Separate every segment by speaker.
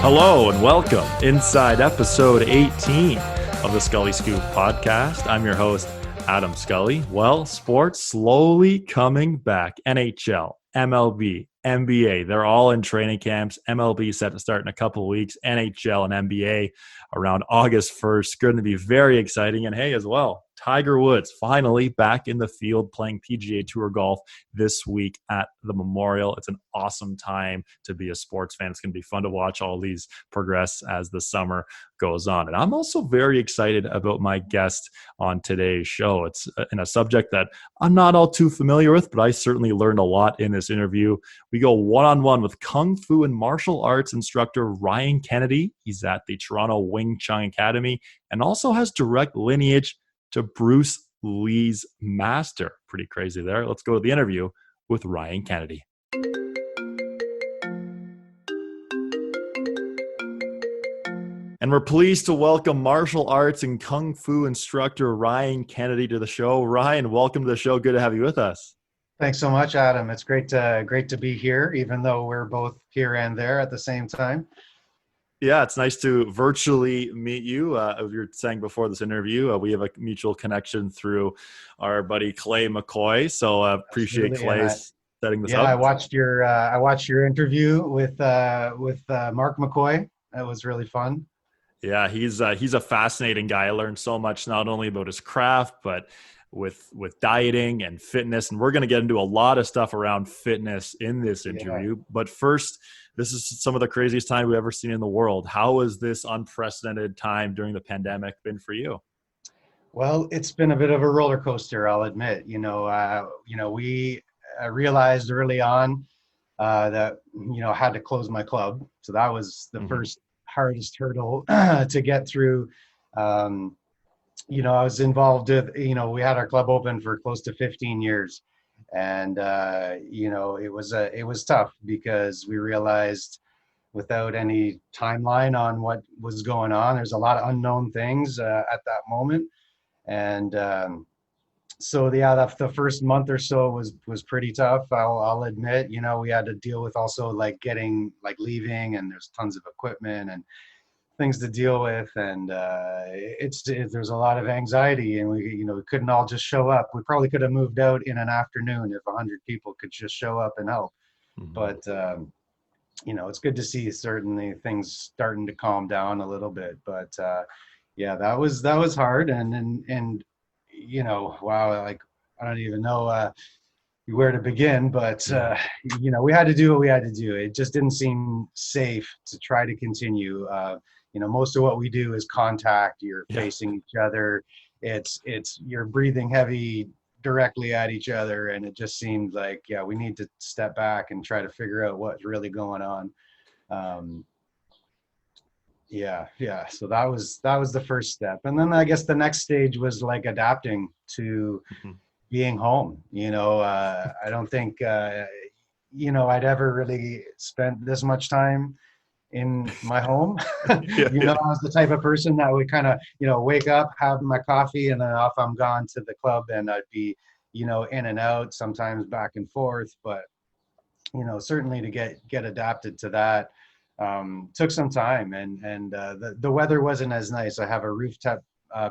Speaker 1: Hello and welcome inside episode 18 of the Scully Scoop podcast. I'm your host, Adam Scully. Well, sports slowly coming back. NHL, MLB, NBA, they're all in training camps. MLB set to start in a couple of weeks. NHL and NBA around August 1st. Going to be very exciting. And hey, as well, Tiger Woods finally back in the field playing PGA Tour golf this week at the Memorial. It's an awesome time to be a sports fan. It's going to be fun to watch all these progress as the summer goes on. And I'm also very excited about my guest on today's show. It's in a subject that I'm not all too familiar with, but I certainly learned a lot in this interview. We go one-on-one with Kung Fu and martial arts instructor Ryan Kennedy. He's at the Toronto Wing Chun Academy and also has direct lineage to Bruce Lee's master. Pretty crazy there. Let's go to the interview with Ryan Kennedy. And we're pleased to welcome martial arts and Kung Fu instructor Ryan Kennedy to the show. Ryan, welcome to the show. Good to have you with us.
Speaker 2: Thanks so much, Adam. It's great to be here, even though we're both here and there at the same time.
Speaker 1: Yeah, it's nice to virtually meet you. As you were saying before this interview, we have a mutual connection through our buddy Clay McCoy. So appreciate Clay setting this up.
Speaker 2: Yeah, I watched your interview with Mark McCoy. That was really fun.
Speaker 1: Yeah, he's a fascinating guy. I learned so much not only about his craft, but with dieting and fitness. And we're going to get into a lot of stuff around fitness in this interview. Yeah. But first, this is some of the craziest time we've ever seen in the world. How has this unprecedented time during the pandemic been for you?
Speaker 2: Well, it's been a bit of a roller coaster, I'll admit. We realized early on that, I had to close my club. So that was the first hardest hurdle to get through. I was involved with, we had our club open for close to 15 years. And, it was tough because we realized without any timeline on what was going on, there's a lot of unknown things at that moment. And the first month or so was pretty tough. I'll admit, we had to deal with also leaving, and there's tons of equipment and things to deal with, and there's a lot of anxiety, and we couldn't all just show up. We probably could have moved out in an afternoon if 100 people could just show up and help. But it's good to see certainly things starting to calm down a little bit. But that was hard, and wow, like I don't even know where to begin, but we had to do what we had to do. It just didn't seem safe to try to continue. Most of what we do is contact. You're facing each other. You're breathing heavy directly at each other. And it just seemed like, we need to step back and try to figure out what's really going on. So that was the first step. And then I guess the next stage was like adapting to being home. I don't think, I'd ever really spent this much time in my home. I was the type of person that would kind of, wake up, have my coffee, and then off I'm gone to the club, and I'd be, in and out, sometimes back and forth. But, certainly to get adapted to that took some time, and the weather wasn't as nice. I have a rooftop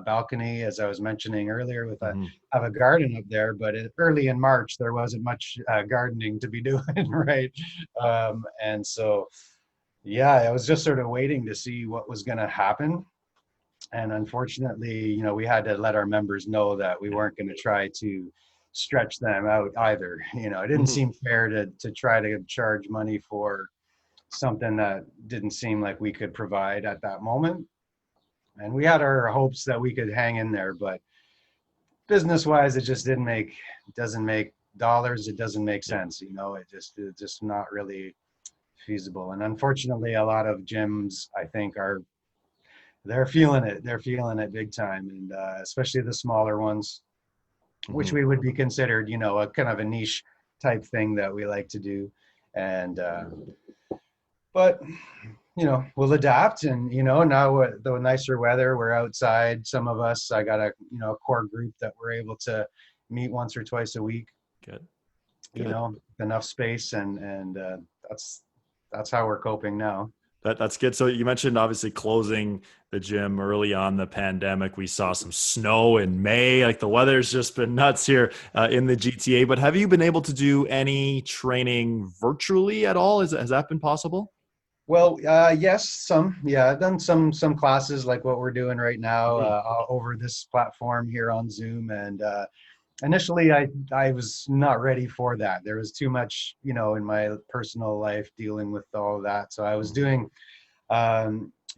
Speaker 2: balcony, as I was mentioning earlier, with have a garden up there, but early in March, there wasn't much gardening to be doing, right? And so, I was just sort of waiting to see what was going to happen. And unfortunately, we had to let our members know that we weren't going to try to stretch them out either. It didn't seem fair to try to charge money for something that didn't seem like we could provide at that moment. And we had our hopes that we could hang in there, but business-wise, it just doesn't make dollars. It doesn't make sense. It's just not really feasible. And unfortunately, a lot of gyms, I think, they're feeling it. They're feeling it big time, and especially the smaller ones, which we would be considered, a kind of a niche type thing that we like to do. And but we'll adapt. And now with the nicer weather, we're outside. Some of us, I got a core group that we're able to meet once or twice a week.
Speaker 1: Good.
Speaker 2: Enough space, and that's how we're coping now.
Speaker 1: That's good. So you mentioned obviously closing the gym early on the pandemic. We saw some snow in May. Like the weather's just been nuts here in the GTA. But have you been able to do any training virtually at all? Has that been possible?
Speaker 2: Well, yes, some. Yeah, I've done some classes like what we're doing right now
Speaker 1: Mhm.
Speaker 2: over this platform here on Zoom. And initially, I was not ready for that. There was too much, in my personal life dealing with all of that. So I was doing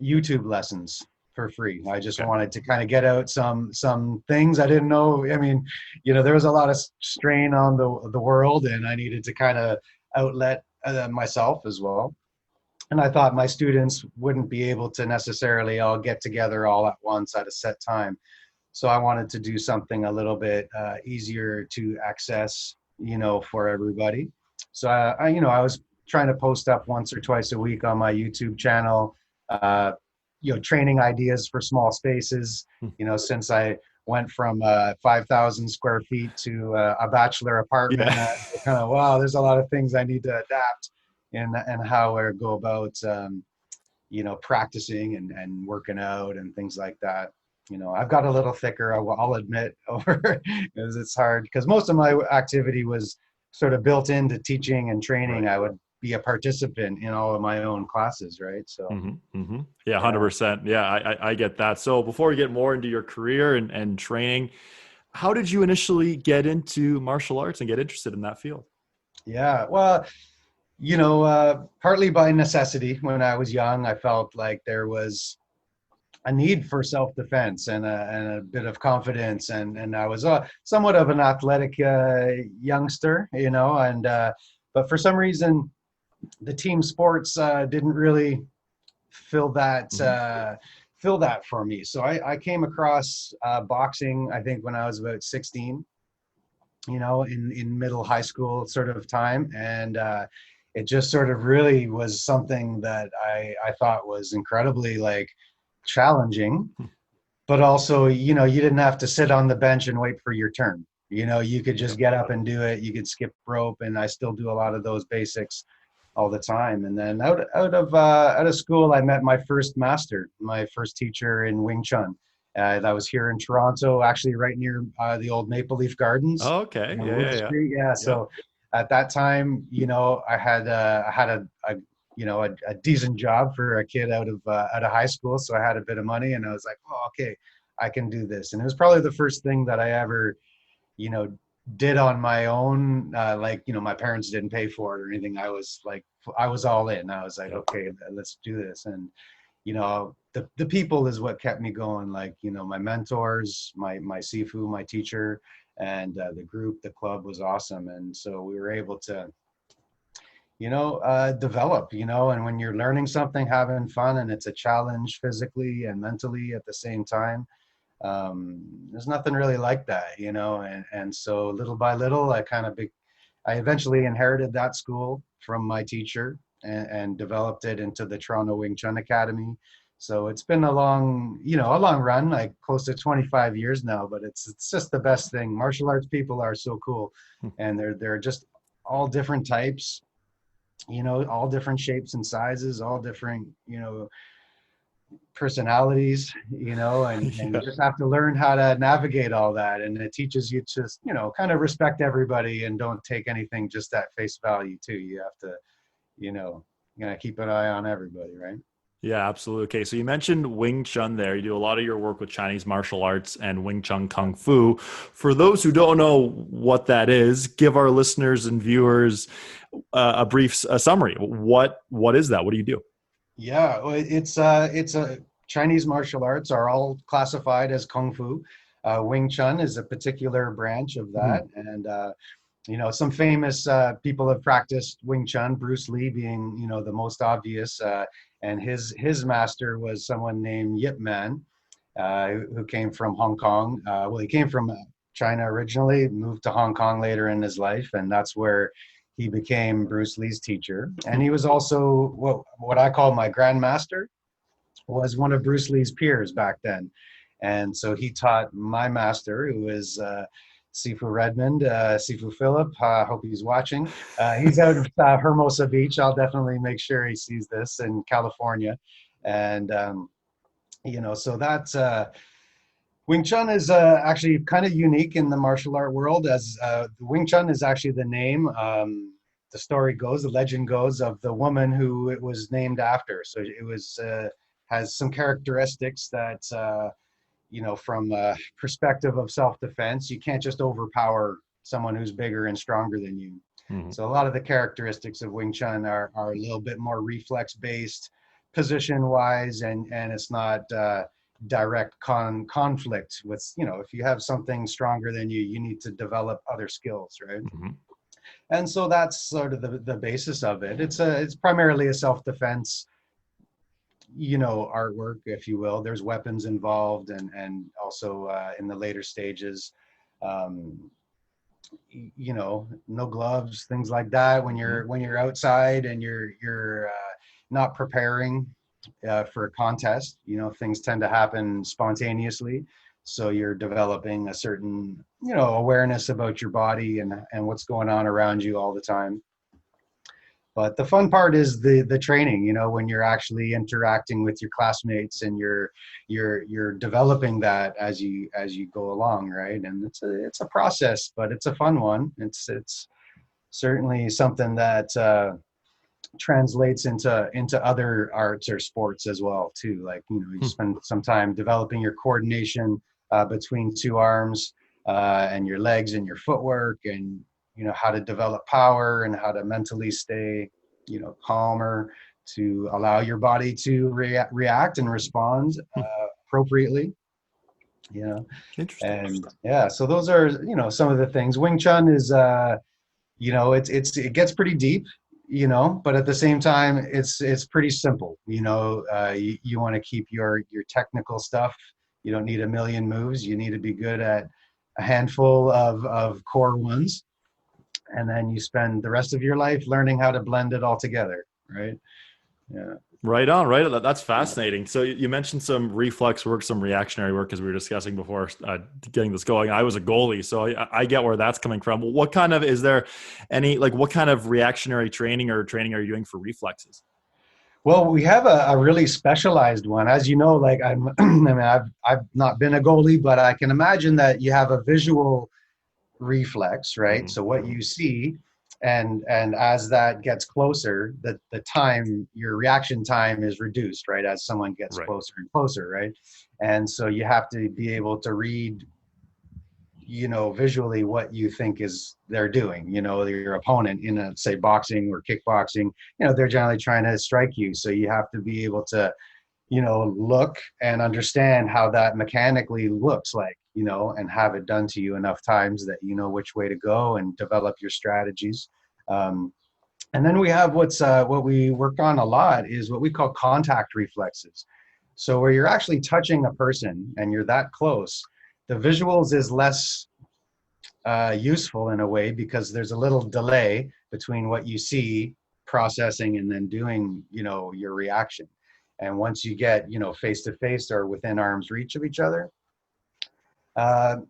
Speaker 2: YouTube lessons for free. I just
Speaker 1: Okay.
Speaker 2: wanted to kind of get out some things I didn't know. I mean, there was a lot of strain on the world, and I needed to kind of outlet myself as well. And I thought my students wouldn't be able to necessarily all get together all at once at a set time. So I wanted to do something a little bit easier to access, for everybody. So I was trying to post up once or twice a week on my YouTube channel, uh, training ideas for small spaces. Since I went from 5,000 square feet to a bachelor apartment,
Speaker 1: Yeah.
Speaker 2: kind of wow, there's a lot of things I need to adapt and how I go about practicing and working out and things like that. I've got a little thicker, I'll admit, over because it's hard because most of my activity was sort of built into teaching and training.
Speaker 1: Right.
Speaker 2: I would be a participant in all of my own classes, right? So,
Speaker 1: Yeah,
Speaker 2: yeah.
Speaker 1: 100%. Yeah, I get that. So before we get more into your career and training, how did you initially get into martial arts and get interested in that field?
Speaker 2: Yeah. Well, partly by necessity. When I was young, I felt like there was a need for self-defense and a bit of confidence, and I was somewhat of an athletic youngster, and but for some reason the team sports didn't really fill that
Speaker 1: Hmm.
Speaker 2: fill that for me. So I came across boxing, I think, when I was about 16, in middle high school sort of time, and it just sort of really was something that I thought was incredibly like challenging, but also, you didn't have to sit on the bench and wait for your turn. You could just
Speaker 1: Yep.
Speaker 2: get up and do it. You could skip rope, and I still do a lot of those basics all the time. And then out of school, I met my first master, my first teacher in Wing Chun. That was here in Toronto, actually right near the old Maple Leaf Gardens
Speaker 1: Oh, okay.
Speaker 2: on
Speaker 1: Yeah,
Speaker 2: Wood
Speaker 1: yeah, yeah.
Speaker 2: Street. Yeah,
Speaker 1: Yep.
Speaker 2: so at that time, I had a decent job for a kid out of high school, so I had a bit of money, and I was like, oh, okay, I can do this. And it was probably the first thing that I ever, you know, did on my own. My parents didn't pay for it or anything. I was all in. I was like,
Speaker 1: Yep.
Speaker 2: okay, let's do this. And the people is what kept me going. Like, my mentors, my sifu, my teacher, and the group, the club was awesome. And so we were able to develop, and when you're learning something, having fun, and it's a challenge physically and mentally at the same time, there's nothing really like that, and so little by little, I eventually inherited that school from my teacher, and developed it into the Toronto Wing Chun Academy. So it's been a long run, like close to 25 years now, but it's just the best thing. Martial arts people are so cool, and they're just all different types, all different shapes and sizes, all different, personalities, and you
Speaker 1: Yeah.
Speaker 2: just have to learn how to navigate all that. And it teaches you to, kind of respect everybody and don't take anything just at face value too. You have to, you know, keep an eye on everybody, right?
Speaker 1: Yeah, absolutely. Okay, so you mentioned Wing Chun there. You do a lot of your work with Chinese martial arts and Wing Chun Kung Fu. For those who don't know what that is, give our listeners and viewers a brief summary. What is that? What do you do?
Speaker 2: Yeah, well, it's a Chinese martial arts are all classified as kung fu. Wing Chun is a particular branch of that,
Speaker 1: Mhm.
Speaker 2: and some famous people have practiced Wing Chun. Bruce Lee being, the most obvious, and his master was someone named Yip Man, who came from Hong Kong. Well, he came from China originally, moved to Hong Kong later in his life, and that's where he became Bruce Lee's teacher. And he was also what I call my grandmaster, was one of Bruce Lee's peers back then. And so he taught my master, who is Sifu Redmond, Sifu Philip. Hope he's watching. He's out of Hermosa Beach. I'll definitely make sure he sees this in California. And, so that's Wing Chun is actually kind of unique in the martial art world, as Wing Chun is actually the name. The story goes, the legend goes, of the woman who it was named after. So it was has some characteristics that from a perspective of self-defense, you can't just overpower someone who's bigger and stronger than you.
Speaker 1: Mm-hmm.
Speaker 2: So a lot of the characteristics of Wing Chun are a little bit more reflex-based, position-wise, and it's not direct conflict with, if you have something stronger than you, you need to develop other skills, right?
Speaker 1: Mm-hmm.
Speaker 2: And so that's sort of the basis of it. It's primarily a self-defense, artwork, if you will. There's weapons involved, and also in the later stages, no gloves, things like that. When you're outside and you're not preparing for a contest, things tend to happen spontaneously. So you're developing a certain, awareness about your body and what's going on around you all the time. But the fun part is the training, when you're actually interacting with your classmates and you're developing that as you go along, right? And it's a process, but it's a fun one. It's certainly something that translates into other arts or sports as well too. Like, you spend some time developing your coordination between two arms and your legs and your footwork, and how to develop power and how to mentally stay calmer to allow your body to react and respond appropriately.
Speaker 1: Interesting.
Speaker 2: And yeah, so those are some of the things. Wing Chun is it gets pretty deep, but at the same time it's pretty simple. You want to keep your technical stuff. You don't need a million moves. You need to be good at a handful of core ones, and then you spend the rest of your life learning how to blend it all together, right? Yeah.
Speaker 1: Right on, right. That's fascinating. So you mentioned some reflex work, some reactionary work, as we were discussing before getting this going. I was a goalie, so I get where that's coming from. What kind of, is there any, what kind of reactionary training are you doing for reflexes?
Speaker 2: Well, we have a really specialized one. As you know, I've not been a goalie, but I can imagine that you have a visual reflex, right?
Speaker 1: Mm-hmm.
Speaker 2: So what you see, and as that gets closer, the time, your reaction time is reduced, right? As someone gets closer and closer, right? And so you have to be able to read, visually what you think is they're doing. Your opponent in say boxing or kickboxing, they're generally trying to strike you. So you have to be able to, look and understand how that mechanically looks like, and have it done to you enough times that you know which way to go and develop your strategies. And then we have what we work on a lot is what we call contact reflexes. So where you're actually touching a person and you're that close, the visuals is less useful in a way, because there's a little delay between what you see processing and then doing, your reaction. And once you get, face to face or within arm's reach of each other, that's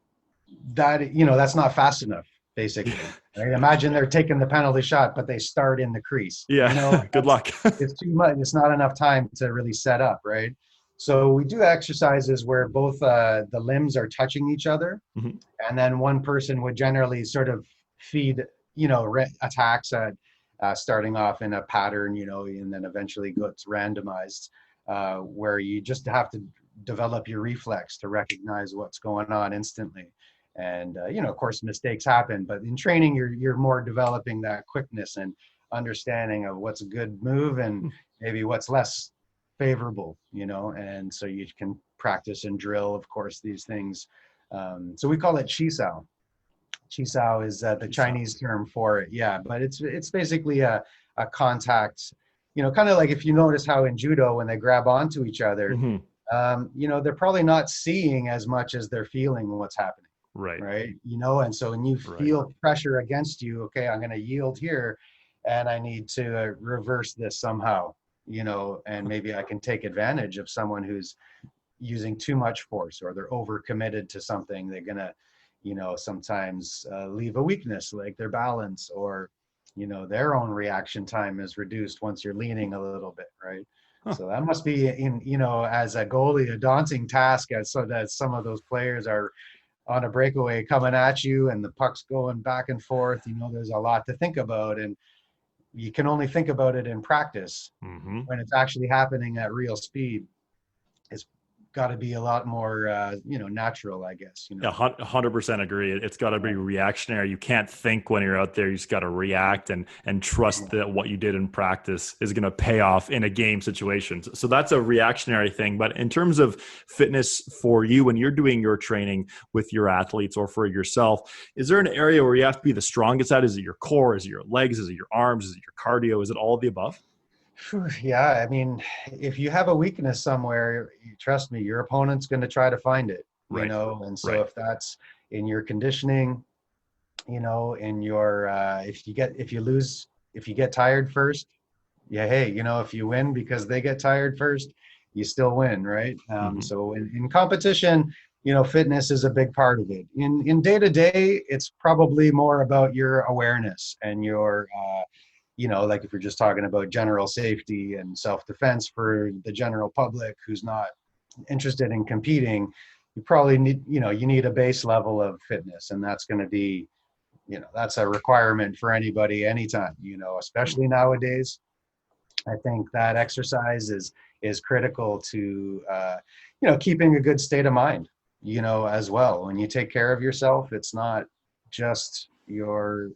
Speaker 2: not fast enough, basically. Right? Imagine they're taking the penalty shot, but they start in the crease.
Speaker 1: Yeah. Good luck.
Speaker 2: It's too much. It's not enough time to really set up, right? So we do exercises where both the limbs are touching each other,
Speaker 1: Mm-hmm.
Speaker 2: and then one person would generally sort of feed, attacks at starting off in a pattern, and then eventually gets randomized, where you just have to develop your reflex to recognize what's going on instantly. And of course, mistakes happen, but in training, you're more developing that quickness and understanding of what's a good move and maybe what's less favorable, and so you can practice and drill, of course, these things. So we call it Qisao. Qisao is the Chinese term for it. Yeah, but it's basically a contact, kind of like if you notice how in judo, when they grab onto each other,
Speaker 1: Mm-hmm.
Speaker 2: they're probably not seeing as much as they're feeling what's happening.
Speaker 1: Right.
Speaker 2: And so when you feel pressure against you, okay, I'm going to yield here and I need to reverse this somehow, and maybe I can take advantage of someone who's using too much force, or they're overcommitted to something. They're going to, sometimes leave a weakness like their balance, or their own reaction time is reduced once you're leaning a little bit, right?
Speaker 1: Huh.
Speaker 2: So that must be as a goalie, a daunting task, as so that some of those players are on a breakaway coming at you and the puck's going back and forth. There's a lot to think about, and you can only think about it in practice.
Speaker 1: Mm-hmm.
Speaker 2: When it's actually happening at real speed, it's got to be a lot more natural, I guess.
Speaker 1: Yeah, 100% agree. It's got to be reactionary. You can't think when you're out there. You just got to react and trust that what you did in practice is going to pay off in a game situation. So that's a reactionary thing. But in terms of fitness for you, when you're doing your training with your athletes or for yourself, is there an area where you have to be the strongest at? Is it your core? Is it your legs? Is it your arms? Is it your cardio? Is it all of the above?
Speaker 2: Yeah, I mean, if you have a weakness somewhere, trust me, your opponent's going to try to find it,
Speaker 1: Right.
Speaker 2: and so if that's in your conditioning, in your if you get tired first, yeah, hey, if you win because they get tired first, you still win, right?
Speaker 1: Mm-hmm.
Speaker 2: So in competition, fitness is a big part of it. In day to day, it's probably more about your awareness and your like if you're just talking about general safety and self-defense for the general public who's not interested in competing, you probably need a base level of fitness, and that's going to be, that's a requirement for anybody anytime, especially nowadays. I think that exercise is critical to keeping a good state of mind, as well. When you take care of yourself, it's not just your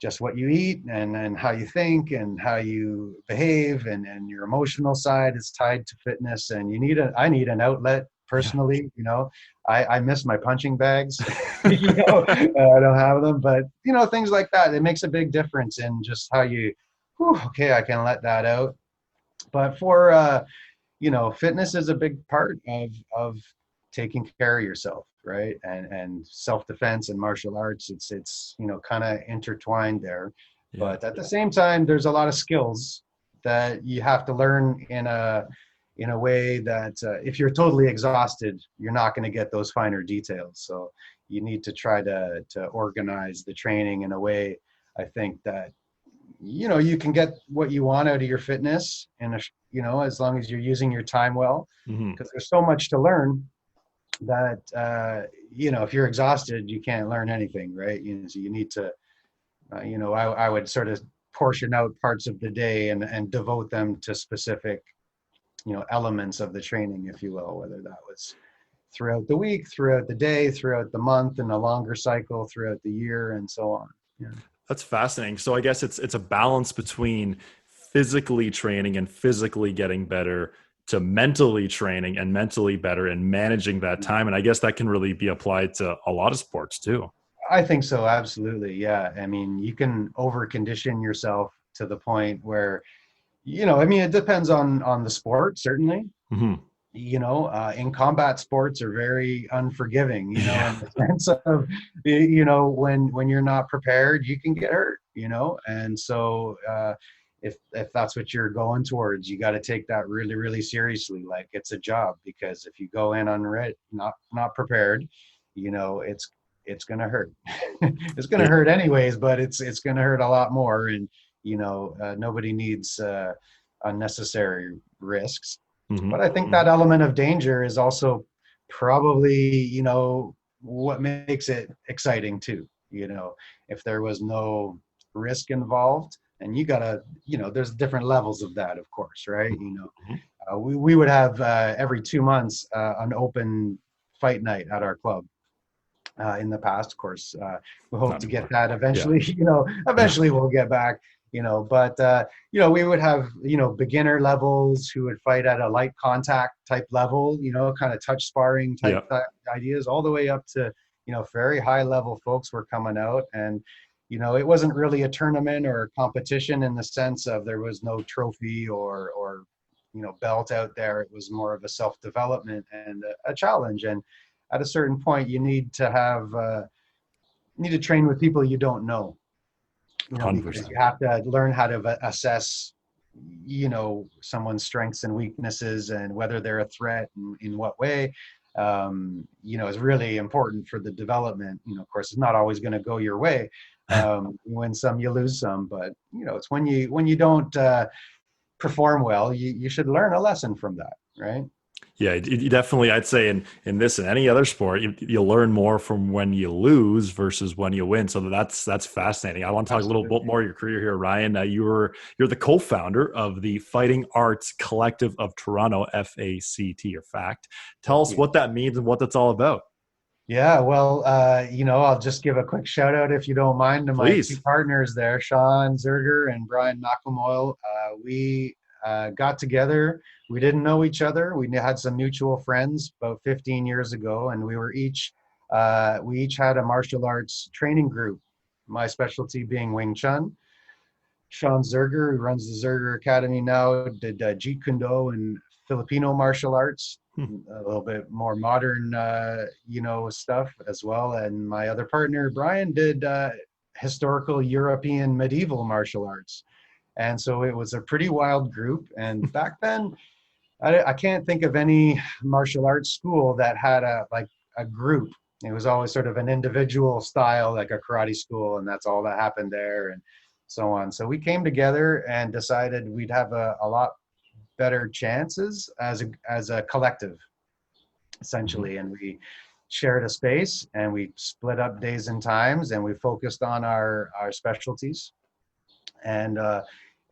Speaker 2: just what you eat and how you think and how you behave, and your emotional side is tied to fitness. And I need an outlet personally. I miss my punching bags. I don't have them, but things like that, it makes a big difference in just how you, okay, I can let that out. But for fitness is a big part of taking care of yourself, right? And self-defense and martial arts, it's kind of intertwined there.
Speaker 1: Yeah.
Speaker 2: But at the same time, there's a lot of skills that you have to learn in a way that if you're totally exhausted, you're not going to get those finer details. So you need to try to organize the training in a way, I think, that you can get what you want out of your fitness, and as long as you're using your time well,
Speaker 1: Mm-hmm.
Speaker 2: because there's so much to learn that if you're exhausted, you can't learn anything, right? So you need to I would sort of portion out parts of the day and devote them to specific elements of the training, if you will, whether that was throughout the week, throughout the day, throughout the month, and a longer cycle throughout the year, and so on. Yeah.
Speaker 1: That's fascinating. So I guess it's a balance between physically training and physically getting better to mentally training and mentally better and managing that time. And I guess that can really be applied to a lot of sports too.
Speaker 2: I think so. Absolutely. Yeah. I mean, you can over condition yourself to the point where, it depends on the sport, certainly.
Speaker 1: Mm-hmm.
Speaker 2: In combat, sports are very unforgiving,
Speaker 1: Yeah.
Speaker 2: in the sense of, when you're not prepared, you can get hurt, and so if that's what you're going towards, you got to take that really, really seriously. Like it's a job, because if you go in unready, not prepared, it's going to hurt. It's going to hurt anyways, but it's going to hurt a lot more. And, nobody needs unnecessary risks.
Speaker 1: Mm-hmm.
Speaker 2: But I think that element of danger is also probably, what makes it exciting too. If there was no risk involved, and you gotta, there's different levels of that, of course, right? We would have every 2 months an open fight night at our club. In the past, of course, we hope to get that eventually. Yeah. Eventually we'll get back. But we would have beginner levels who would fight at a light contact type level, kind of touch sparring type ideas, all the way up to very high level folks were coming out. And it wasn't really a tournament or a competition in the sense of there was no trophy or belt out there. It was more of a self-development and a challenge. And at a certain point, you need to train with people you don't know. Because you have to learn how to assess, someone's strengths and weaknesses and whether they're a threat and in what way. is really important for the development. Of course, it's not always going to go your way. You win some, you lose some, but it's when you don't perform well, you should learn a lesson from that, right?
Speaker 1: Yeah, you definitely, I'd say in this and any other sport, you learn more from when you lose versus when you win. So that's fascinating. I want to talk a little bit
Speaker 2: Absolutely.
Speaker 1: more of your career here, Ryan. You're the co-founder of the Fighting Arts Collective of Toronto, FACT, or FACT. Tell
Speaker 2: Thank
Speaker 1: us
Speaker 2: you.
Speaker 1: what that means and what that's all about.
Speaker 2: Yeah, well, I'll just give a quick shout out, if you don't mind, to my two
Speaker 1: Please.
Speaker 2: partners there, Sean Zerger and Brian McElmoyle. We got together. We didn't know each other. We had some mutual friends about 15 years ago, and we each had a martial arts training group. My specialty being Wing Chun. Sean Zerger, who runs the Zerger Academy now, did Jeet Kune Do and Filipino martial arts, a little bit more modern, stuff as well. And my other partner, Brian, did historical European medieval martial arts. And so it was a pretty wild group. And back then, I can't think of any martial arts school that had a group. It was always sort of an individual style, like a karate school, and that's all that happened there, and so on. So we came together and decided we'd have a lot better chances as a collective,
Speaker 1: Mhm.
Speaker 2: essentially. And we shared a space, and we split up days and times, and we focused on our specialties. And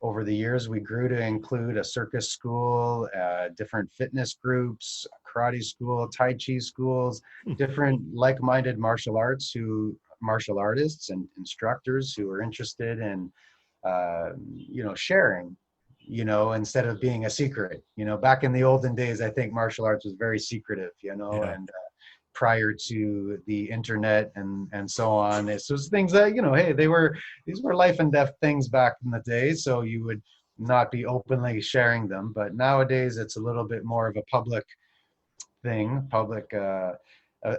Speaker 2: over the years, we grew to include a circus school, different fitness groups, karate school, tai chi schools, different like-minded martial artists and instructors who are interested in, sharing, instead of being a secret. Back in the olden days, I think martial arts was very secretive,
Speaker 1: Yeah.
Speaker 2: and prior to the internet and so on. It was things that, hey, these were life and death things back in the day, so you would not be openly sharing them. But nowadays it's a little bit more of a public thing,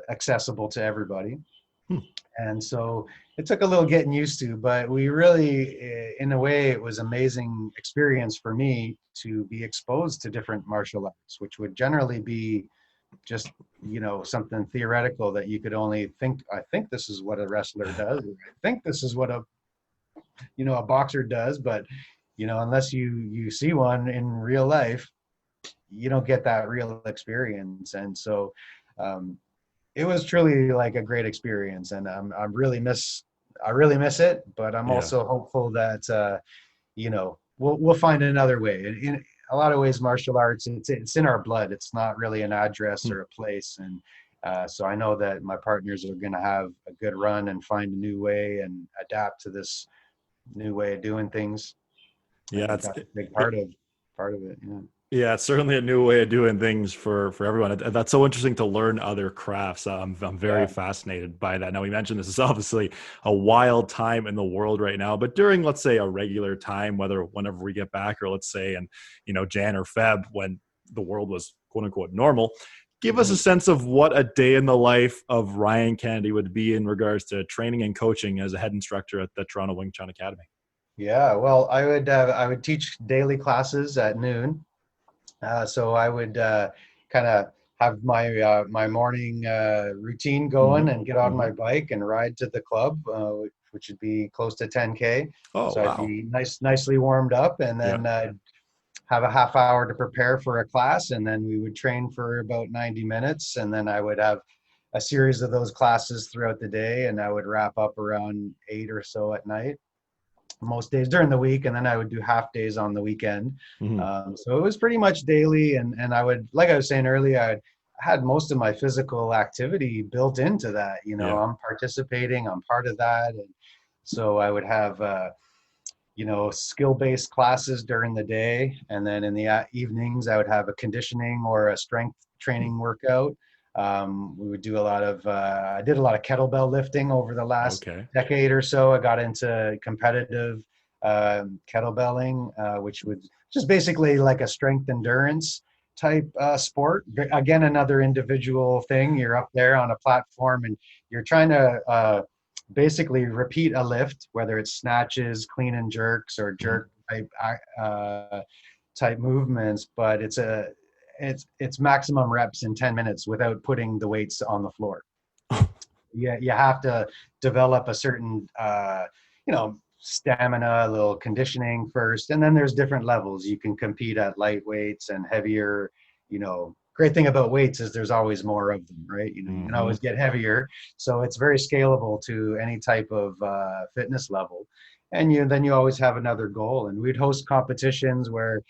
Speaker 2: accessible to everybody.
Speaker 1: Hmm.
Speaker 2: And so it took a little getting used to, but we really, in a way, it was amazing experience for me to be exposed to different martial arts, which would generally be just something theoretical that you could only think. I think this is what a wrestler does, or I think this is what a boxer does, but unless you see one in real life, you don't get that real experience. And so um, it was truly like a great experience, and I really miss it, but I'm
Speaker 1: Yeah.
Speaker 2: also hopeful that we'll find another way. In a lot of ways, martial arts, it's in our blood. It's not really an address or a place. And so I know that my partners are going to have a good run and find a new way and adapt to this new way of doing things. I
Speaker 1: Yeah.
Speaker 2: think that's a big part of it. Yeah.
Speaker 1: Yeah, it's certainly a new way of doing things for everyone. That's so interesting to learn other crafts. I'm very
Speaker 2: Yeah.
Speaker 1: fascinated by that. Now, we mentioned this is obviously a wild time in the world right now, but during, let's say, a regular time, whenever we get back, or let's say in Jan or Feb, when the world was quote unquote normal, give us a
Speaker 2: Mhm.
Speaker 1: sense of what a day in the life of Ryan Kennedy would be in regards to training and coaching as a head instructor at the Toronto Wing Chun Academy.
Speaker 2: Yeah. Well, I would teach daily classes at noon. So I would kind of have my morning routine
Speaker 1: Hmm.
Speaker 2: going and get on
Speaker 1: Hmm.
Speaker 2: my bike and ride to the club, which would be close to 10K.
Speaker 1: Oh,
Speaker 2: So I'd
Speaker 1: wow.
Speaker 2: be nicely warmed up, and
Speaker 1: Yeah.
Speaker 2: then have a half hour to prepare for a class, and then we would train for about 90 minutes, and then I would have a series of those classes throughout the day, and I would wrap up around 8 or so at night most days during the week, and then I would do half days on the weekend.
Speaker 1: Hmm.
Speaker 2: So it was pretty much daily, and I would, like I was saying earlier, I had most of my physical activity built into that.
Speaker 1: Yeah.
Speaker 2: I'm participating, I'm part of that, and so I would have skill-based classes during the day, and then in the evenings I would have a conditioning or a strength training workout. We would do I did a lot of kettlebell lifting over the last
Speaker 1: Okay.
Speaker 2: decade or so. I got into competitive kettlebelling, which was just basically like a strength endurance type sport. Again, another individual thing. You're up there on a platform and you're trying to basically repeat a lift, whether it's snatches, clean and jerks, or
Speaker 1: Hmm.
Speaker 2: jerk type movements. But it's maximum reps in 10 minutes without putting the weights on the floor. Yeah, you have to develop a certain stamina, a little conditioning first, and then there's different levels. You can compete at light weights and heavier. Great thing about weights is there's always more of them, right? You can always get heavier, so it's very scalable to any type of fitness level. And then you always have another goal. And we'd host competitions where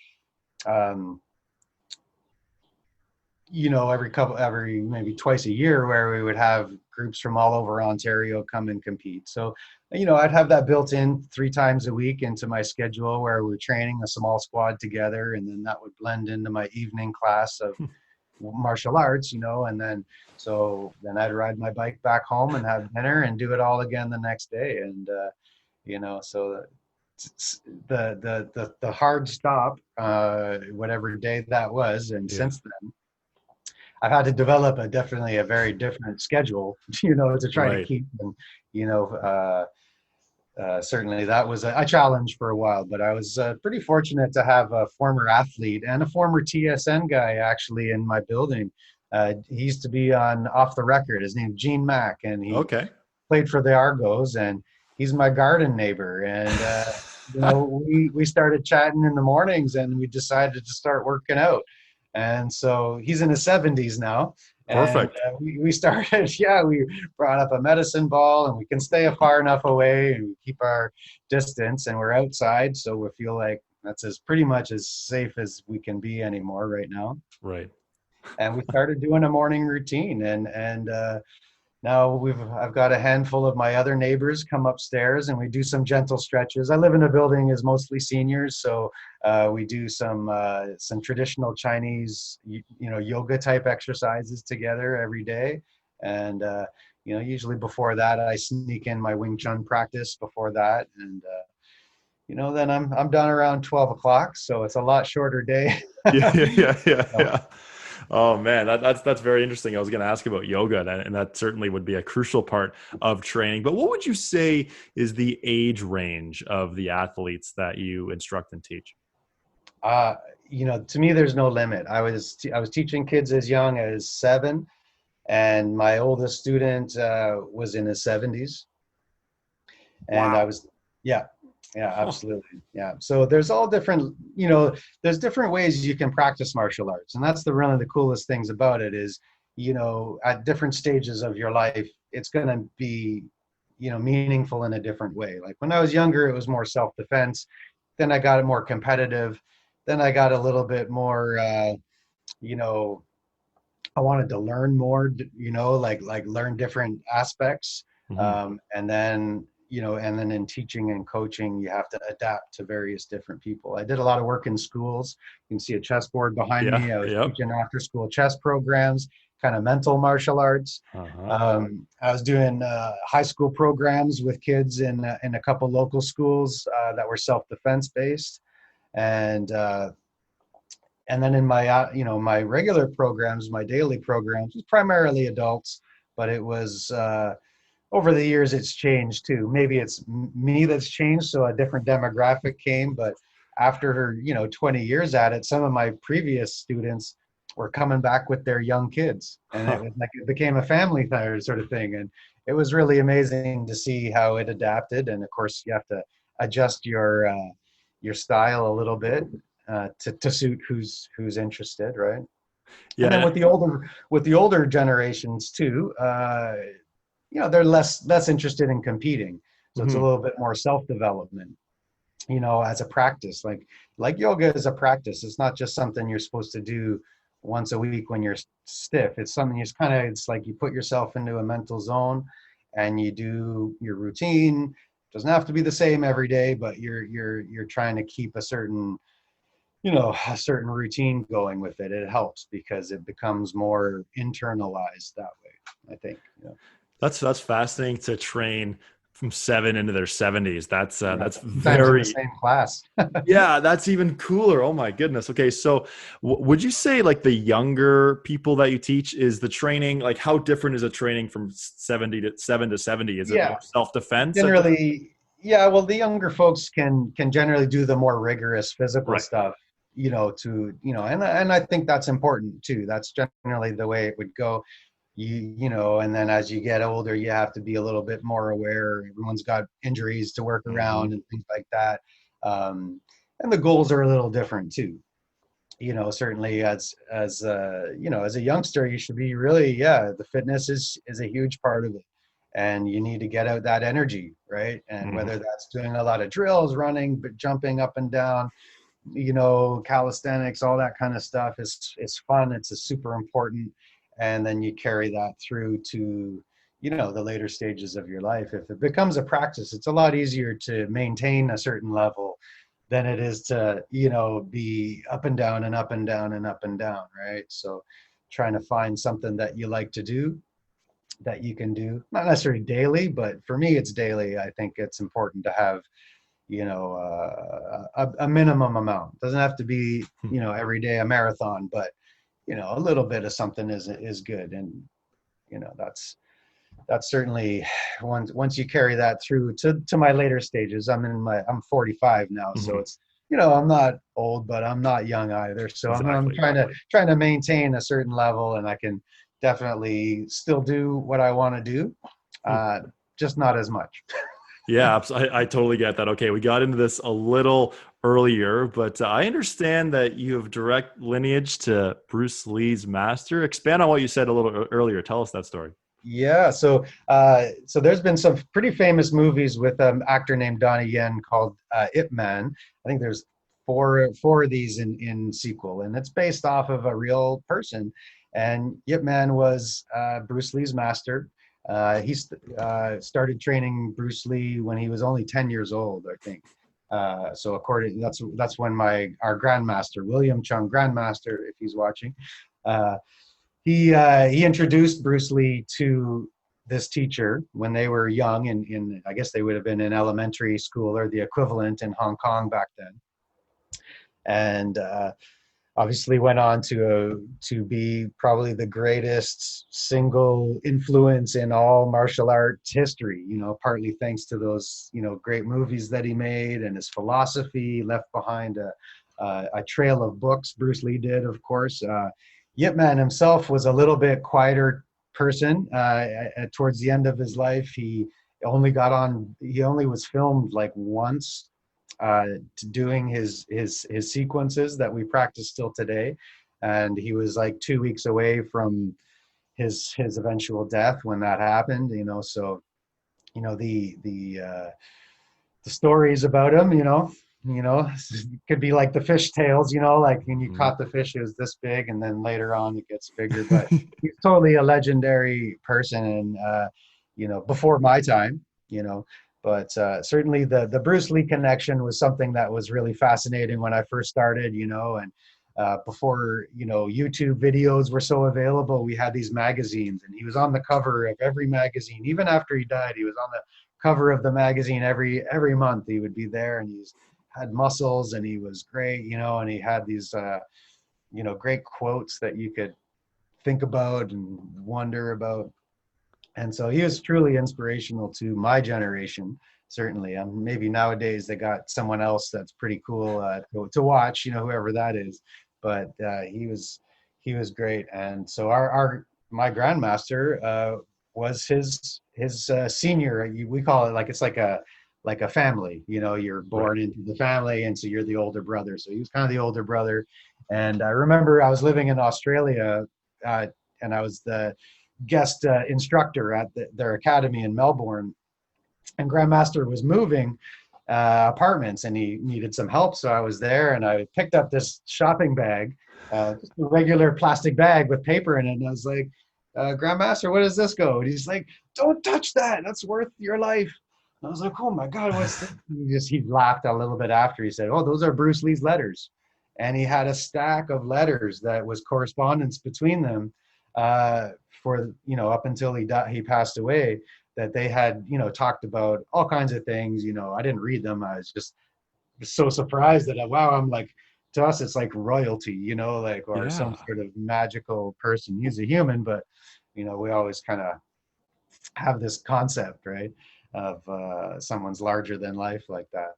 Speaker 2: every maybe twice a year, where we would have groups from all over Ontario come and compete. So, I'd have that built in 3 times a week into my schedule, where we're training a small squad together, and then that would blend into my evening class of martial arts, and then I'd ride my bike back home and have dinner and do it all again the next day. And so the hard stop, whatever day that was, and since then I've had to develop definitely a very different schedule, to try to keep. And certainly that was a challenge for a while, but I was pretty fortunate to have a former athlete and a former TSN guy actually in my building. He used to be on Off the Record. His name's Gene Mack, and he played for the Argos, and he's my garden neighbor. And we started chatting in the mornings, and we decided to start working out. And so he's in his 70s now.
Speaker 1: Perfect.
Speaker 2: And we started, we brought up a medicine ball, and we can stay far enough away and keep our distance, and we're outside. So we feel like that's pretty much as safe as we can be anymore right now.
Speaker 1: Right.
Speaker 2: And we started doing a morning routine, and now I've got a handful of my other neighbors come upstairs, and we do some gentle stretches. I live in a building is mostly seniors, so we do some traditional Chinese, yoga type exercises together every day. And usually before that, I sneak in my Wing Chun practice before that, and then I'm done around 12 o'clock. So it's a lot shorter day.
Speaker 1: Yeah. Oh man, that's very interesting. I was going to ask about yoga, and that certainly would be a crucial part of training. But what would you say is the age range of the athletes that you instruct and teach?
Speaker 2: To me, there's no limit. I was teaching kids as young as 7, and my oldest student was in his 70s. And
Speaker 1: wow.
Speaker 2: Yeah, absolutely. Yeah. So there's all different, there's different ways you can practice martial arts. And that's one of the coolest things about it is, at different stages of your life, it's going to be, meaningful in a different way. Like when I was younger, it was more self-defense. Then I got it more competitive. Then I got a little bit more, I wanted to learn more, like learn different aspects. And then in teaching and coaching, you have to adapt to various different people. I did a lot of work in schools. You can see a chessboard behind me. I was teaching after school chess programs, kind of mental martial arts. I was doing high school programs with kids in a couple local schools that were self-defense based. And then in my, my regular programs, my daily programs, was primarily adults, but it was, over the years, it's changed too. Maybe it's me that's changed, so a different demographic came. But after 20 years at it, some of my previous students were coming back with their young kids, and it was like it became a family sort of thing. And it was really amazing to see how it adapted. And of course, you have to adjust your style a little bit to suit who's interested, right? Yeah. And then with the older generations too. They're less interested in competing. So it's a little bit more self-development, as a practice. Like yoga is a practice. It's not just something you're supposed to do once a week when you're stiff. It's something it's like you put yourself into a mental zone and you do your routine. It doesn't have to be the same every day, but you're trying to keep a certain routine going with it. It helps because it becomes more internalized that way, I think.
Speaker 1: That's fascinating to train from 7 into their 70s. That's
Speaker 2: very in the same class.
Speaker 1: Yeah, that's even cooler. Oh my goodness. Okay, so would you say like the younger people that you teach is the training, like how different is a training from 7 to 70? Is it more self-defense?
Speaker 2: Generally, well, the younger folks can generally do the more rigorous physical stuff, and I think that's important too. That's generally the way it would go. And then as you get older, you have to be a little bit more aware. Everyone's got injuries to work
Speaker 1: Hmm.
Speaker 2: around and things like that. And the goals are a little different too. Certainly as a youngster, you should be really, the fitness is a huge part of it. And you need to get out that energy, right? And
Speaker 1: Hmm.
Speaker 2: whether that's doing a lot of drills, running, but jumping up and down, calisthenics, all that kind of stuff is fun. It's a super important. And then you carry that through to, the later stages of your life. If it becomes a practice, it's a lot easier to maintain a certain level than it is to, be up and down and up and down and up and down, right? So trying to find something that you like to do, that you can do, not necessarily daily, but for me, it's daily. I think it's important to have, a minimum amount. It doesn't have to be, every day a marathon, but, a little bit of something is good. And, that's certainly once you carry that through to my later stages. I'm 45 now, so
Speaker 1: Hmm.
Speaker 2: it's, I'm not old, but I'm not young either. So I'm
Speaker 1: Exactly.
Speaker 2: trying to maintain a certain level, and I can definitely still do what I want to do, uh, just not as much.
Speaker 1: Yeah, I totally get that. Okay, we got into this a little earlier, but I understand that you have direct lineage to Bruce Lee's master. Expand on what you said a little earlier. Tell us that story.
Speaker 2: Yeah, so there's been some pretty famous movies with an actor named Donnie Yen called Ip Man. I think there's four of these in sequel, and it's based off of a real person. And Ip Man was Bruce Lee's master. He started training Bruce Lee when he was only 10 years old, I think. So according that's when our grandmaster William Chung, grandmaster, if he's watching. Uh, he introduced Bruce Lee to this teacher when they were young, in I guess they would have been in elementary school or the equivalent in Hong Kong back then, and obviously went on to be probably the greatest single influence in all martial arts history. Partly thanks to those great movies that he made and his philosophy. Left behind a trail of books. Bruce Lee did, of course. Yip Man himself was a little bit quieter person. Towards the end of his life, he only was filmed like once, to doing his sequences that we practice still today, and he was like 2 weeks away from his eventual death when that happened. So the stories about him, it could be like the fish tales, like when you
Speaker 1: Mhm.
Speaker 2: caught the fish, it was this big, and then later on it gets bigger. But he's totally a legendary person, and before my time, but certainly the Bruce Lee connection was something that was really fascinating when I first started, and before YouTube videos were so available, we had these magazines, and he was on the cover of every magazine. Even after he died, he was on the cover of the magazine every month. He would be there, and he's had muscles, and he was great, and he had these great quotes that you could think about and wonder about. And so he was truly inspirational to my generation, certainly. Maybe nowadays they got someone else that's pretty cool to watch, whoever that is. But he was great. And so my grandmaster was his senior. We call it like it's like a family. You're
Speaker 1: Right.
Speaker 2: born into the family, and so you're the older brother. So he was kind of the older brother. And I remember I was living in Australia, and I was the guest instructor at their academy in Melbourne. And Grandmaster was moving apartments, and he needed some help. So I was there, and I picked up this shopping bag, just a regular plastic bag with paper in it. And I was like, Grandmaster, where does this go? And he's like, don't touch that. That's worth your life. And I was like, oh my God, what's this? He laughed a little bit after. He said, oh, those are Bruce Lee's letters. And he had a stack of letters that was correspondence between them, for up until he passed away, that they had talked about all kinds of things. I didn't read them. I was just so surprised that wow, I'm like, to us it's like royalty, like, or some
Speaker 1: Yeah.
Speaker 2: sort of magical person. He's a human, but we always kind of have this concept, right, of someone's larger than life like that.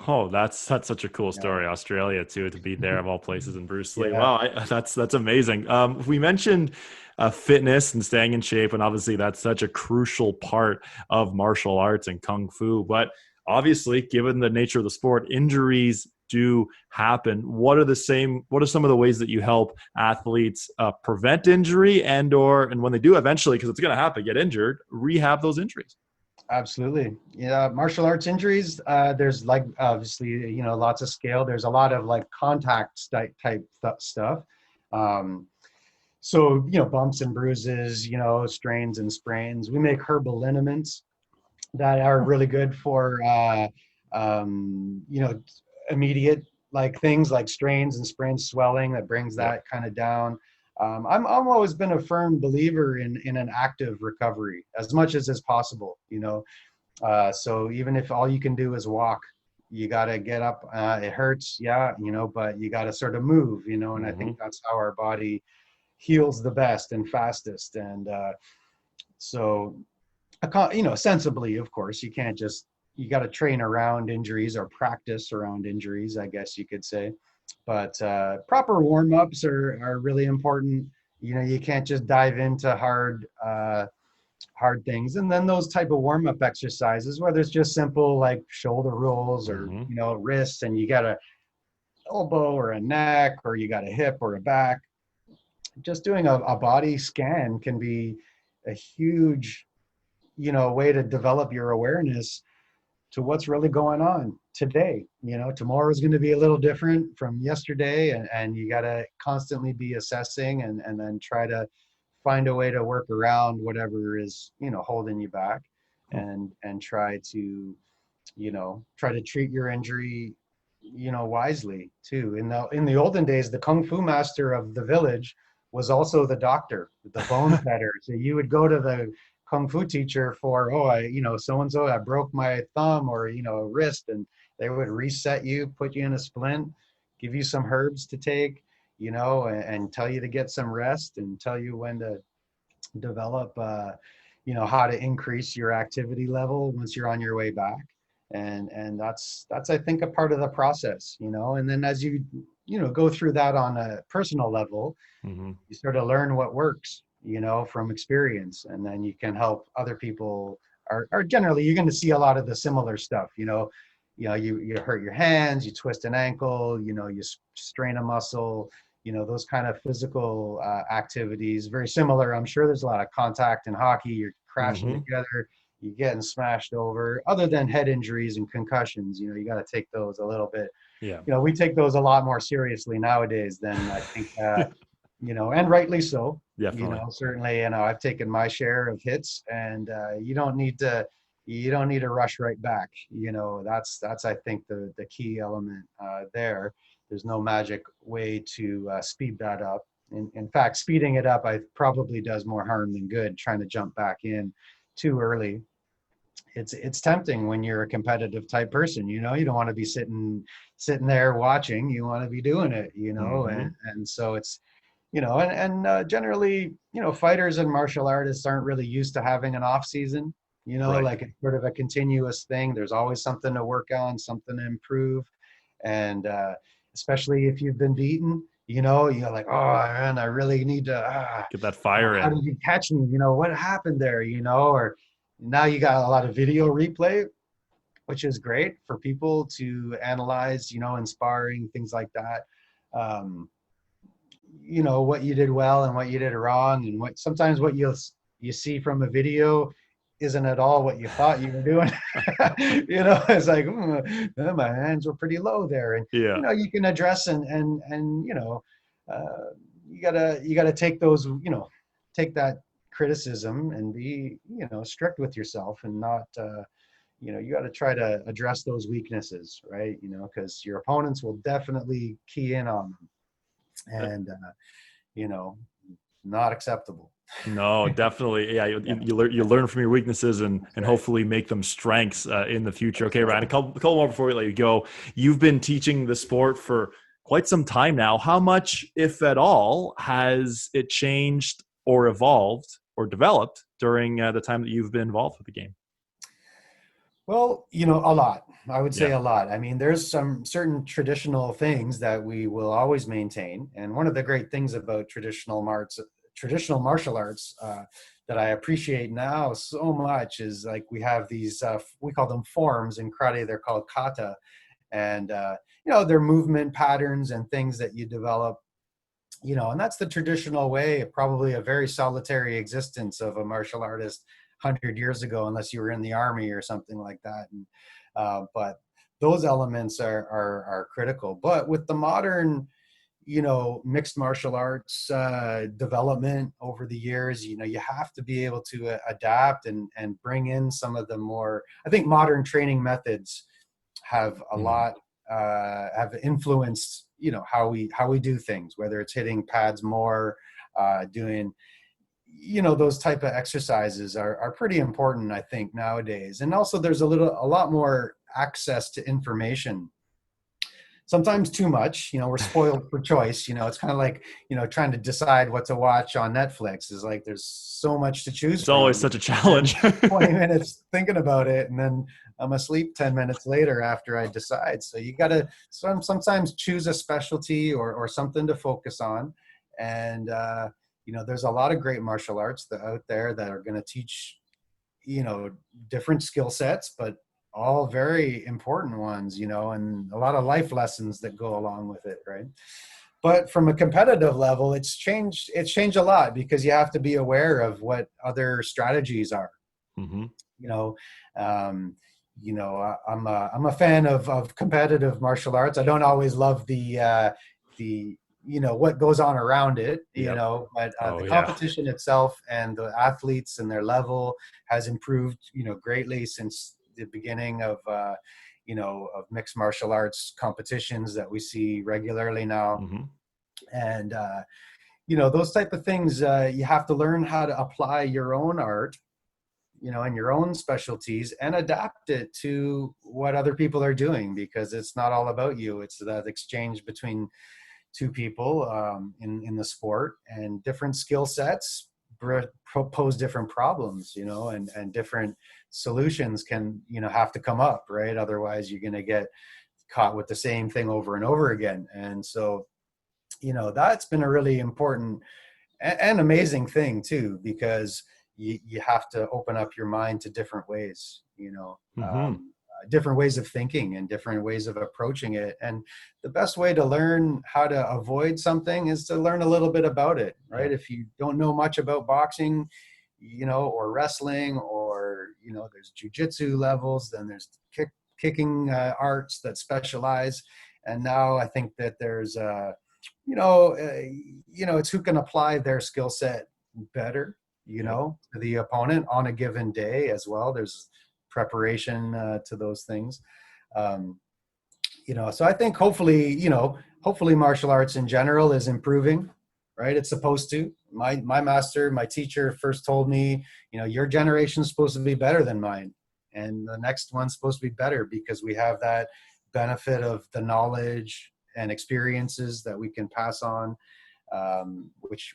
Speaker 1: Oh, that's such a cool
Speaker 2: Yeah.
Speaker 1: story. Australia too, to be there of all places, and Bruce Lee.
Speaker 2: Yeah.
Speaker 1: Wow, that's amazing. We mentioned fitness and staying in shape, and obviously that's such a crucial part of martial arts and kung fu. But obviously, given the nature of the sport, injuries do happen. What are some of the ways that you help athletes prevent injury and when they do eventually, because it's going to happen, get injured, rehab those injuries?
Speaker 2: Absolutely. Yeah. Martial arts injuries, there's like obviously, lots of scale. There's a lot of like contact type stuff. Um, so, bumps and bruises, strains and sprains. We make herbal liniments that are really good for, immediate like things like strains and sprains, swelling that brings
Speaker 1: Yep.
Speaker 2: that kind of down. I'm always been a firm believer in an active recovery as much as is possible, so even if all you can do is walk, you got to get up. It hurts, yeah, but you got to sort of move, and I think
Speaker 1: Hmm.
Speaker 2: that's how our body heals the best and fastest. And so, sensibly, of course, you got to train around injuries or practice around injuries, I guess you could say. But proper warm-ups are really important. You can't just dive into hard things. And then those type of warm-up exercises, whether it's just simple like shoulder rolls or,
Speaker 1: Hmm.
Speaker 2: wrists, and you got a elbow or a neck, or you got a hip or a back, just doing a body scan can be a huge, way to develop your awareness to what's really going on today. Tomorrow is going to be a little different from yesterday, and you got to constantly be assessing and then try to find a way to work around whatever is, holding you back, and try to treat your injury, wisely too. In the olden days, the kung fu master of the village was also the doctor, the bone setter. So you would go to the kung fu teacher for, oh, so and so, I broke my thumb or wrist, and they would reset you, put you in a splint, give you some herbs to take, and tell you to get some rest and tell you when to develop, how to increase your activity level once you're on your way back. And that's I think a part of the process, and then as you go through that on a personal level,
Speaker 1: Hmm.
Speaker 2: you sort of learn what works, from experience, and then you can help other people. Are generally you're going to see a lot of the similar stuff, you hurt your hands, you twist an ankle, you strain a muscle, those kind of physical activities. Very similar. I'm sure there's a lot of contact in hockey. You're crashing
Speaker 1: Hmm.
Speaker 2: together, you're getting smashed over. Other than head injuries and concussions, you got to take those a little bit.
Speaker 1: Yeah.
Speaker 2: We take those a lot more seriously nowadays than I think, and rightly so.
Speaker 1: Definitely.
Speaker 2: Certainly, I've taken my share of hits, and you don't need to rush right back. That's I think the key element there. There's no magic way to speed that up. In fact, speeding it up, I probably does more harm than good. Trying to jump back in too early, it's tempting when you're a competitive type person. You don't want to be sitting there watching. You want to be doing it.
Speaker 1: Hmm.
Speaker 2: And so it's, and generally, fighters and martial artists aren't really used to having an off season.
Speaker 1: Right.
Speaker 2: Like it's sort of a continuous thing. There's always something to work on, something to improve, and especially if you've been beaten, you're like, oh man, I really need to.
Speaker 1: Get that fire
Speaker 2: How
Speaker 1: in.
Speaker 2: did you catch me? What happened there? Or now you got a lot of video replay, which is great for people to analyze, in sparring, things like that. Um, what you did well and what you did wrong, and sometimes what you see from a video isn't at all what you thought you were doing. It's like, my hands were pretty low there, and
Speaker 1: Yeah.
Speaker 2: you can address and uh, you gotta take those, take that criticism and be, strict with yourself, and not you got to try to address those weaknesses, right? Because your opponents will definitely key in on them, and you know, not acceptable.
Speaker 1: No, definitely. Yeah,
Speaker 2: Yeah,
Speaker 1: you learn from your weaknesses and
Speaker 2: right.
Speaker 1: hopefully make them strengths in the future.
Speaker 2: That's
Speaker 1: Okay, Ryan,
Speaker 2: right.
Speaker 1: a couple more before we let you go. You've been teaching the sport for quite some time now. How much, if at all, has it changed or evolved or developed during the time that you've been involved with the game?
Speaker 2: Well, a lot. I would say
Speaker 1: Yeah.
Speaker 2: a lot. I mean, there's some certain traditional things that we will always maintain, and one of the great things about traditional martial arts, that I appreciate now so much is like we have these we call them forms in karate. They're called kata, and they're movement patterns and things that you develop. And that's the traditional way, probably a very solitary existence of a martial artist 100 years ago, unless you were in the army or something like that. And but those elements are critical. But with the modern, mixed martial arts development over the years, you have to be able to adapt and bring in some of the more, I think modern training methods have a
Speaker 1: Mhm.
Speaker 2: lot have influenced how we do things, whether it's hitting pads more, doing those type of exercises are pretty important, I think, nowadays. And also there's a lot more access to information, sometimes too much. We're spoiled for choice. It's kind of like trying to decide what to watch on Netflix. Is like there's so much to choose
Speaker 1: It's always
Speaker 2: from.
Speaker 1: such a
Speaker 2: And
Speaker 1: challenge.
Speaker 2: 20 minutes thinking about it, and then I'm asleep 10 minutes later after I decide. So you got to sometimes choose a specialty or something to focus on. And there's a lot of great martial arts out there that are going to teach different skill sets, but all very important ones, and a lot of life lessons that go along with it, right? But from a competitive level, it's changed a lot, because you have to be aware of what other strategies are.
Speaker 1: Hmm.
Speaker 2: you know um I'm a fan of competitive martial arts. I don't always love the what goes on around it,
Speaker 1: Yep.
Speaker 2: but
Speaker 1: Oh
Speaker 2: the
Speaker 1: yeah.
Speaker 2: competition itself and the athletes and their level has improved greatly since the beginning of mixed martial arts competitions that we see regularly now.
Speaker 1: Hmm.
Speaker 2: And those type of things, you have to learn how to apply your own art, and your own specialties, and adapt it to what other people are doing, because it's not all about you. It's that exchange between two people, in the sport, and different skill sets propose different problems, and different solutions can, have to come up, right? Otherwise, you're going to get caught with the same thing over and over again. And so, that's been a really important and amazing thing too, because you have to open up your mind to different ways,
Speaker 1: Hmm.
Speaker 2: different ways of thinking and different ways of approaching it. And the best way to learn how to avoid something is to learn a little bit about it, right?
Speaker 1: Yep.
Speaker 2: If you don't know much about boxing, or wrestling, or there's jujitsu levels, then there's kicking arts that specialize. And now I think that there's it's who can apply their skill set better,
Speaker 1: Yep.
Speaker 2: to the opponent on a given day as well. There's preparation to those things. Um, so I think hopefully martial arts in general is improving, right? It's supposed to. My master, my teacher first told me, your generation is supposed to be better than mine. And the next one's supposed to be better, because we have that benefit of the knowledge and experiences that we can pass on,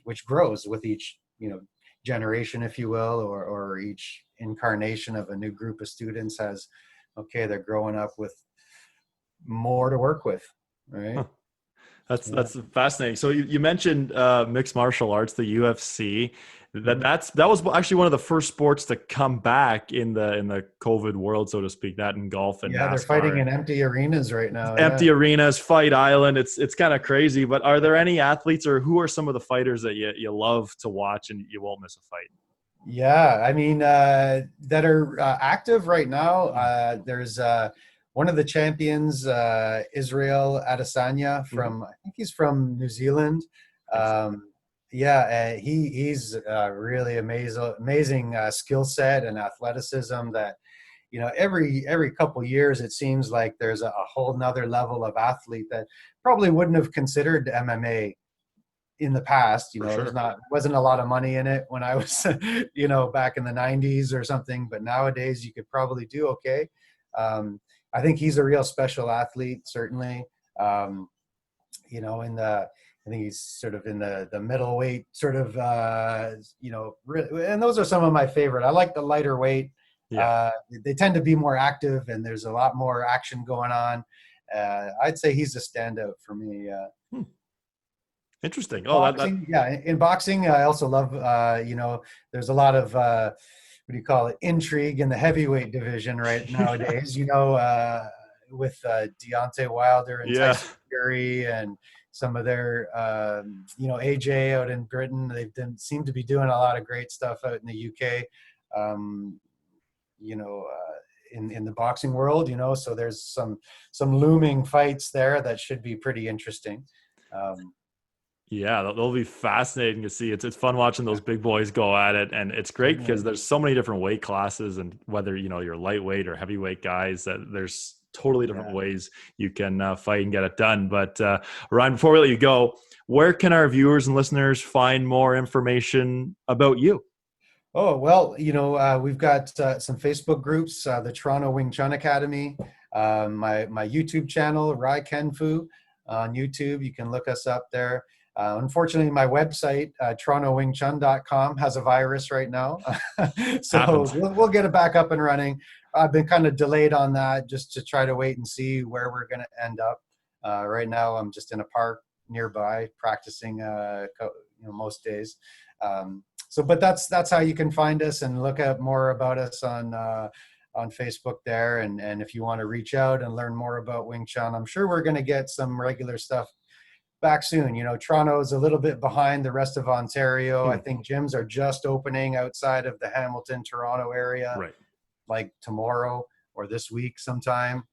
Speaker 2: which grows with each, generation, if you will, or each incarnation of a new group of students has, okay, they're growing up with more to work with, right?
Speaker 1: Huh. That's
Speaker 2: Yeah.
Speaker 1: that's fascinating. So you mentioned mixed martial arts, the UFC. That
Speaker 2: Mhm.
Speaker 1: that's that was actually one of the first sports to come back in the COVID world, so to speak. That and golf and
Speaker 2: Yeah, they're fighting
Speaker 1: NASCAR
Speaker 2: in
Speaker 1: and
Speaker 2: empty arenas right now. Yeah.
Speaker 1: empty arenas, Fight Island. It's kind of crazy. But are there any athletes, or who are some of the fighters that you love to watch and you won't miss a fight?
Speaker 2: Yeah, I mean, that are active right now. There's one of the champions, Israel Adesanya,
Speaker 1: Mm-hmm.
Speaker 2: from, I think he's from New Zealand.
Speaker 1: Yes.
Speaker 2: Yeah, he's really amazing skill set and athleticism that, every couple years it seems like there's a whole nother level of athlete that probably wouldn't have considered MMA in the past.
Speaker 1: For
Speaker 2: There's
Speaker 1: sure.
Speaker 2: not wasn't a lot of money in it when I was back in the 90s or something, but nowadays you could probably do okay. I think he's a real special athlete, certainly. um, in the I think he's sort of in the middleweight sort of, and those are some of my favorite. I like the lighter weight
Speaker 1: Yeah.
Speaker 2: They tend to be more active, and there's a lot more action going on. I'd say he's a standout for me.
Speaker 1: Hmm. Interesting. Oh,
Speaker 2: Boxing, yeah. In boxing, I also love, there's a lot of, what do you call it, intrigue in the heavyweight division right nowadays, with Deontay Wilder and
Speaker 1: yeah.
Speaker 2: Tyson Fury and some of their, AJ out in Britain. Seem to be doing a lot of great stuff out in the UK, in the boxing world, so there's some looming fights there that should be pretty interesting.
Speaker 1: Yeah, they'll be fascinating to see. It's fun watching those big boys go at it, and it's great because there's so many different weight classes, and whether you're lightweight or heavyweight guys, that there's totally different ways you can fight and get it done. But Ryan, before we let you go, where can our viewers and listeners find more information about you?
Speaker 2: Oh, well, we've got some Facebook groups, the Toronto Wing Chun Academy, my YouTube channel, Rai Ken Fu on YouTube. You can look us up there. Unfortunately, my website, torontowingchun.com, has a virus right now. So we'll get it back up and running. I've been kind of delayed on that just to try to wait and see where we're going to end up. Right now, I'm just in a park nearby practicing most days. But that's how you can find us and look up more about us on Facebook there. And if you want to reach out and learn more about Wing Chun, I'm sure we're going to get some regular stuff back soon. Toronto is a little bit behind the rest of Ontario. I think gyms are just opening outside of the Hamilton, Toronto area, like tomorrow or this week sometime.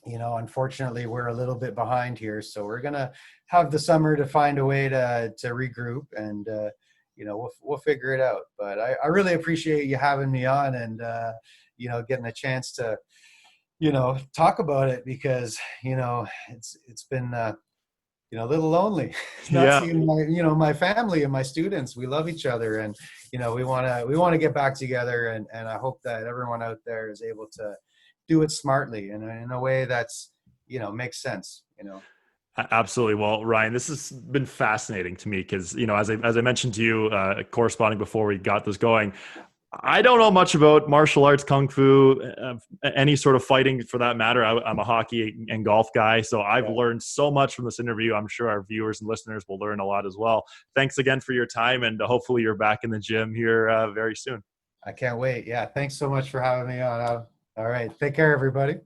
Speaker 2: Unfortunately, we're a little bit behind here. So we're going to have the summer to find a way to regroup, and we'll figure it out. But I really appreciate you having me on, and getting a chance to talk about it, because it's been a little lonely not seeing my family and my students. We love each other, and we want to get back together, and I hope that everyone out there is able to do it smartly and in a way that's makes sense.
Speaker 1: Absolutely. Well, Ryan, this has been fascinating to me because, as I mentioned to you, corresponding before we got this going, I don't know much about martial arts, kung fu, any sort of fighting for that matter. I'm a hockey and golf guy, so I've learned so much from this interview. I'm sure our viewers and listeners will learn a lot as well. Thanks again for your time, and hopefully you're back in the gym here very soon.
Speaker 2: I can't wait. Yeah, thanks so much for having me on. All right, take care, everybody.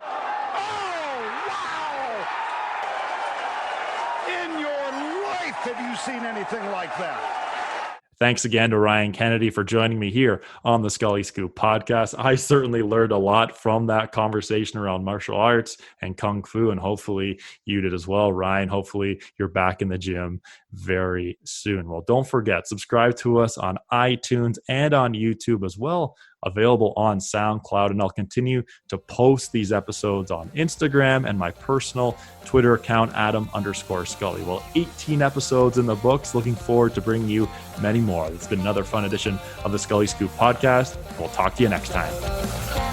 Speaker 3: Have you seen anything like that?
Speaker 1: Thanks again to Ryan Kennedy for joining me here on the Scully Scoop podcast. I certainly learned a lot from that conversation around martial arts and kung fu, and hopefully you did as well, Ryan. Hopefully you're back in the gym very soon. Well, don't forget, subscribe to us on iTunes and on YouTube as well, available on SoundCloud, and I'll continue to post these episodes on Instagram and my personal Twitter account, Adam_Scully. Well, 18 episodes in the books. Looking forward to bringing you many more. It's been another fun edition of the Scully Scoop podcast. We'll talk to you next time.